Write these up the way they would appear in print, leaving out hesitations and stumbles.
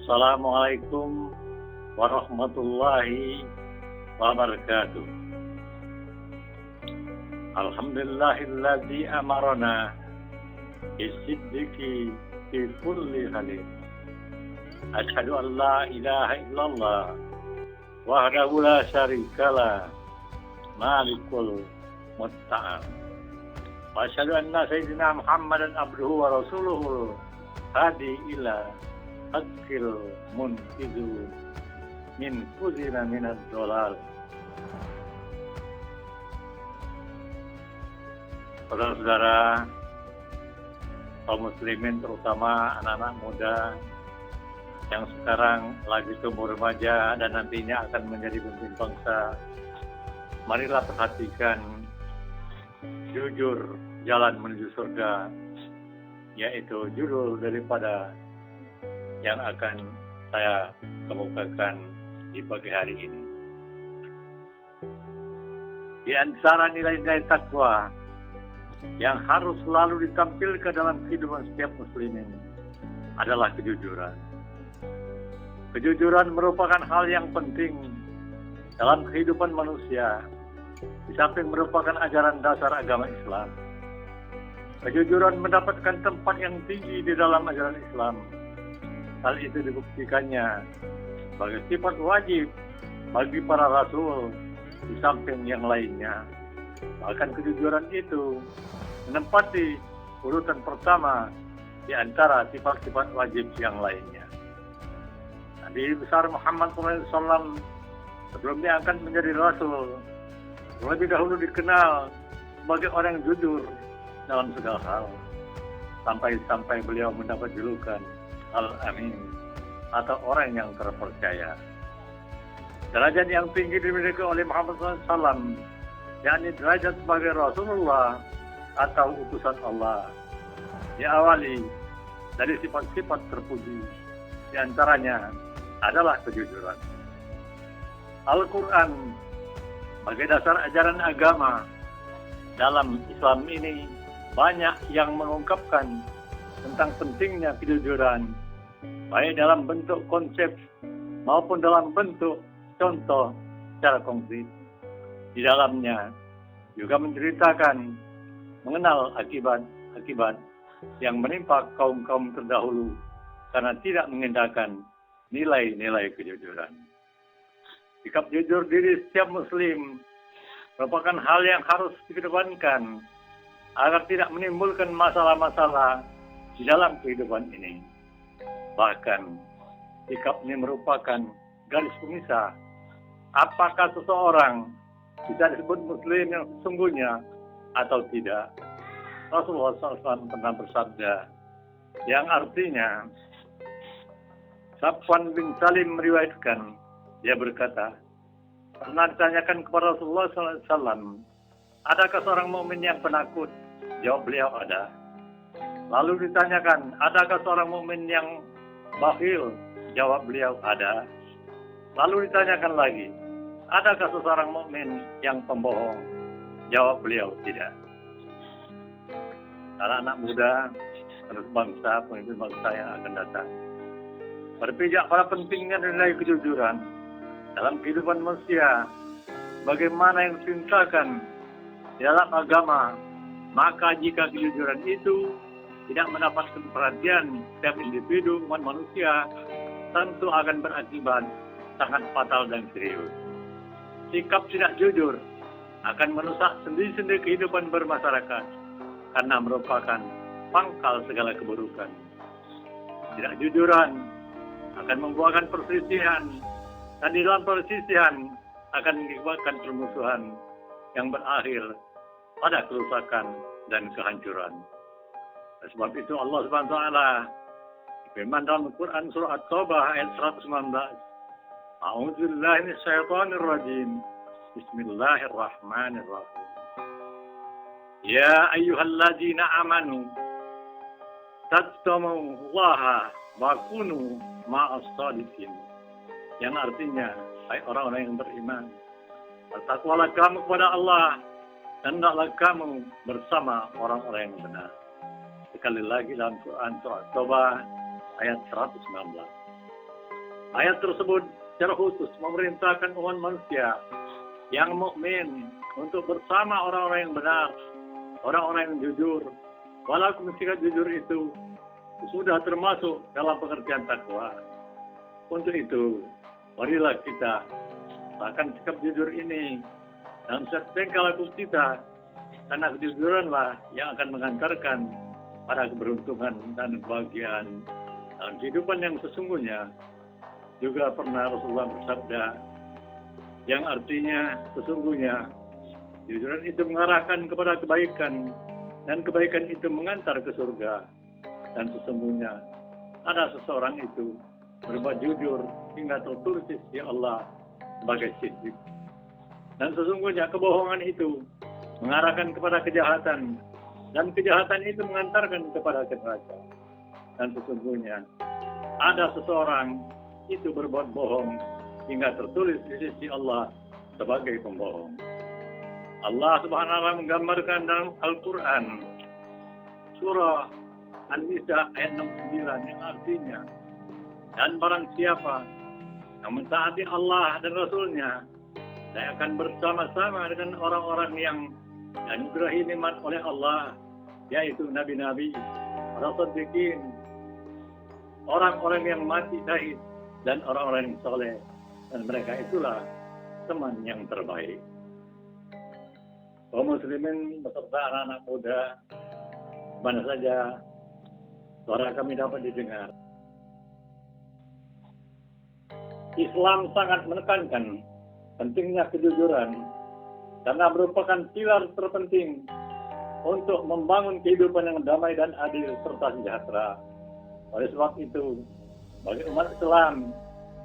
Assalamualaikum warahmatullahi wabarakatuh. Alhamdulillahilladzi amarana bisiddiqi fi kulli halin. Asyhadu an la ilaha illallah wahdahu la syarikalah malikul mutta'al. Wa asyhadu anna sayyidina Muhammadan abduhu wa rasuluhu hadi ila haqqil munqizu min kuzina minad dolal. Saudara-saudara kaum muslimin, terutama anak-anak muda yang sekarang lagi tumbuh remaja dan nantinya akan menjadi pemimpin bangsa, marilah perhatikan jujur jalan menuju surga, yaitu judul daripada yang akan saya kemukakan di pagi hari ini. Di antara nilai-nilai takwa yang harus selalu ditampilkan dalam kehidupan setiap muslimin adalah kejujuran. Kejujuran merupakan hal yang penting dalam kehidupan manusia, di samping merupakan ajaran dasar agama Islam. Kejujuran mendapatkan tempat yang tinggi di dalam ajaran Islam. Hal itu dibuktikannya sebagai sifat wajib bagi para rasul di samping yang lainnya. Bahkan kejujuran itu menempati urutan pertama di antara sifat-sifat wajib yang lainnya. Nabi besar Muhammad SAW sebelum diangkat menjadi rasul, lebih dahulu dikenal sebagai orang yang jujur dalam segala hal, sampai beliau mendapat julukan Al-Amin atau orang yang terpercaya. Derajat yang tinggi dimiliki oleh Muhammad SAW, yakni derajat sebagai Rasulullah atau utusan Allah, diawali dari sifat-sifat terpuji. Di antaranya adalah kejujuran. Al-Quran sebagai dasar ajaran agama dalam Islam ini banyak yang mengungkapkan tentang pentingnya kejujuran, baik dalam bentuk konsep maupun dalam bentuk contoh secara konkret. Di dalamnya juga menceritakan mengenal akibat yang menimpa kaum-kaum terdahulu karena tidak mengindahkan nilai-nilai kejujuran. Sikap jujur diri setiap muslim merupakan hal yang harus dikedepankan agar tidak menimbulkan masalah-masalah di dalam kehidupan ini. Bahkan sikap ini merupakan garis pemisah apakah seseorang bisa disebut muslim yang sesungguhnya atau tidak. Rasulullah SAW pernah bersabda yang artinya, Safwan bin Salim meriwayatkan, dia berkata, pernah ditanyakan kepada Rasulullah SAW, adakah seorang mukmin yang penakut? Jawab beliau, ada. Lalu ditanyakan, adakah seorang mukmin yang bakhil? Jawab beliau, ada. Lalu ditanyakan lagi, adakah seorang mukmin yang pembohong? Jawab beliau, tidak. Anak-anak muda, penerus bangsa, pemimpin bangsa yang akan datang, berpijak pada pentingnya nilai kejujuran dalam kehidupan manusia, bagaimana yang diperintahkan di dalam agama. Maka jika kejujuran itu tidak mendapatkan perhatian setiap individu umat manusia, tentu akan berakibat sangat fatal dan serius. Sikap tidak jujur akan merusak sendi-sendi kehidupan bermasyarakat karena merupakan pangkal segala keburukan. Tidak jujuran akan membuahkan perselisihan, dan di dalam perselisihan akan mengakibatkan permusuhan yang berakhir pada kerusakan dan kehancuran. Oleh sebab itu Allah Subhanahu wa taala berfirman dalam Al-Qur'an surah At-Taubah ayat 119, A'udzubillahi minasyaitonir rajim. Bismillahirrahmanirrahim. Ya ayyuhalladzina amanu tattaqullaha wa kunu ma'as shadiqin. Yang artinya, hai orang-orang yang beriman, bertakwalah kamu kepada Allah dan hendaklah kamu bersama orang-orang yang benar. Sekali lagi dalam Quran surah Taubah ayat 119. Ayat tersebut secara khusus memerintahkan umat manusia yang mukmin untuk bersama orang-orang yang benar, orang-orang yang jujur. Walaupun sikap jujur itu sudah termasuk dalam pengertian takwa. Untuk itu, marilah kita bahkan sikap jujur ini dalam setiap tingkah laku kita, karena kejujuranlah yang akan mengantarkan pada keberuntungan dan kebahagiaan dalam kehidupan yang sesungguhnya. Juga pernah Rasulullah bersabda, yang artinya sesungguhnya kejujuran itu mengarahkan kepada kebaikan dan kebaikan itu mengantar ke surga. Dan sesungguhnya ada seseorang itu berbuat jujur hingga tertulis di sisi Allah sebagai siddiq. Dan sesungguhnya kebohongan itu mengarahkan kepada kejahatan dan kejahatan itu mengantarkan kepada neraka. Dan sesungguhnya ada seseorang itu berbuat bohong hingga tertulis di sisi Allah sebagai pembohong. Allah Subhanahu wa taala menggambarkan dalam Al-Qur'an surah An-Nisa ayat 69 yang artinya, dan barang siapa yang mentaati Allah dan Rasul-Nya, saya akan bersama-sama dengan orang-orang yang dianugerahi nikmat oleh Allah, yaitu nabi-nabi, para siddiqin, orang-orang yang mati syahid, dan orang-orang yang soleh. Dan mereka itulah teman yang terbaik. Kaum muslimin beserta anak-anak muda, mana saja suara kami dapat didengar. Islam sangat menekankan pentingnya kejujuran karena merupakan pilar terpenting untuk membangun kehidupan yang damai dan adil serta sejahtera. Oleh sebab itu, bagi umat Islam,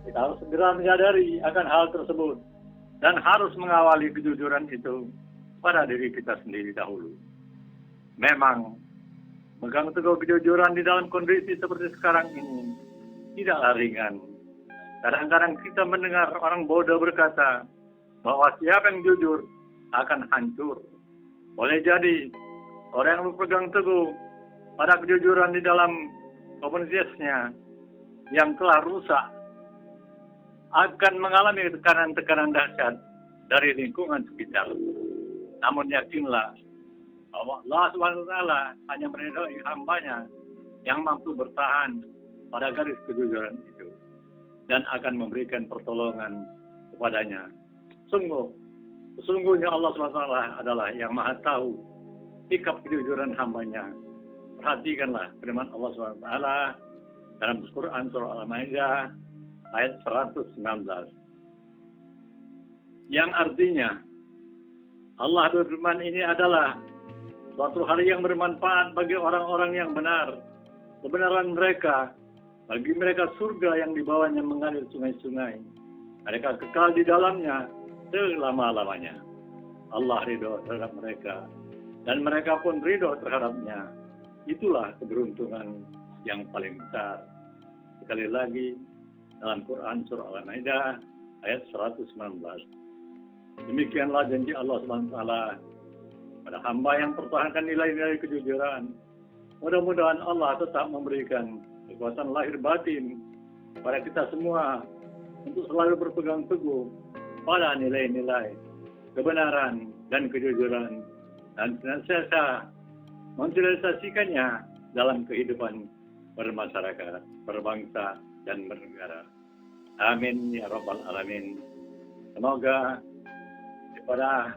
kita harus segera menyadari akan hal tersebut dan harus mengawali kejujuran itu pada diri kita sendiri dahulu. Memang, megang teguh kejujuran di dalam kondisi seperti sekarang ini tidaklah ringan. Kadang-kadang kita mendengar orang bodoh berkata bahwa siapa yang jujur akan hancur. Boleh jadi orang yang berpegang teguh pada kejujuran di dalam komunitasnya yang telah rusak akan mengalami tekanan-tekanan dahsyat dari lingkungan sekitar. Namun yakinlah bahwa Allah Subhanahu wa taala hanya meridhai hamba-Nya yang mampu bertahan pada garis kejujuran itu dan akan memberikan pertolongan kepadanya. Sesungguhnya Allah Subhanahu wa taala adalah yang Maha tahu sikap kejujuran hamba-Nya. Perhatikanlah firman Allah Subhanahu wa taala dalam Al-Quran surah Al-Maidah ayat 119. Yang artinya Allah berfirman, ini adalah suatu hari yang bermanfaat bagi orang-orang yang benar. Kebenaran mereka, bagi mereka surga yang di bawahnya mengalir sungai-sungai. Mereka kekal di dalamnya selama-lamanya. Allah ridho terhadap mereka dan mereka pun ridho terhadapnya. Itulah keberuntungan yang paling besar. Sekali lagi dalam Quran surah Al-Maidah ayat 119. Demikianlah janji Allah SWT pada hamba yang pertahankan nilai-nilai kejujuran. Mudah-mudahan Allah tetap memberikan kekuatan lahir batin pada kita semua untuk selalu berpegang teguh pada nilai-nilai kebenaran dan kejujuran dan senantiasa mensosialisasikannya dalam kehidupan bermasyarakat, berbangsa, dan bernegara. Amin ya rabbal alamin. Semoga pada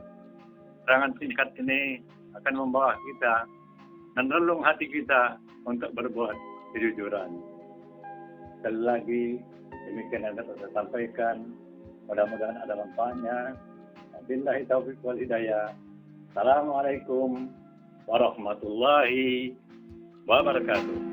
serangan singkat ini akan membawa kita dan relung hati kita untuk berbuat kejujuran. Sekali lagi, demikian yang dapat saya sampaikan. Mudah-mudahan ada manfaatnya. Billahi taufiq wal hidayah. Assalamualaikum warahmatullahi wabarakatuh.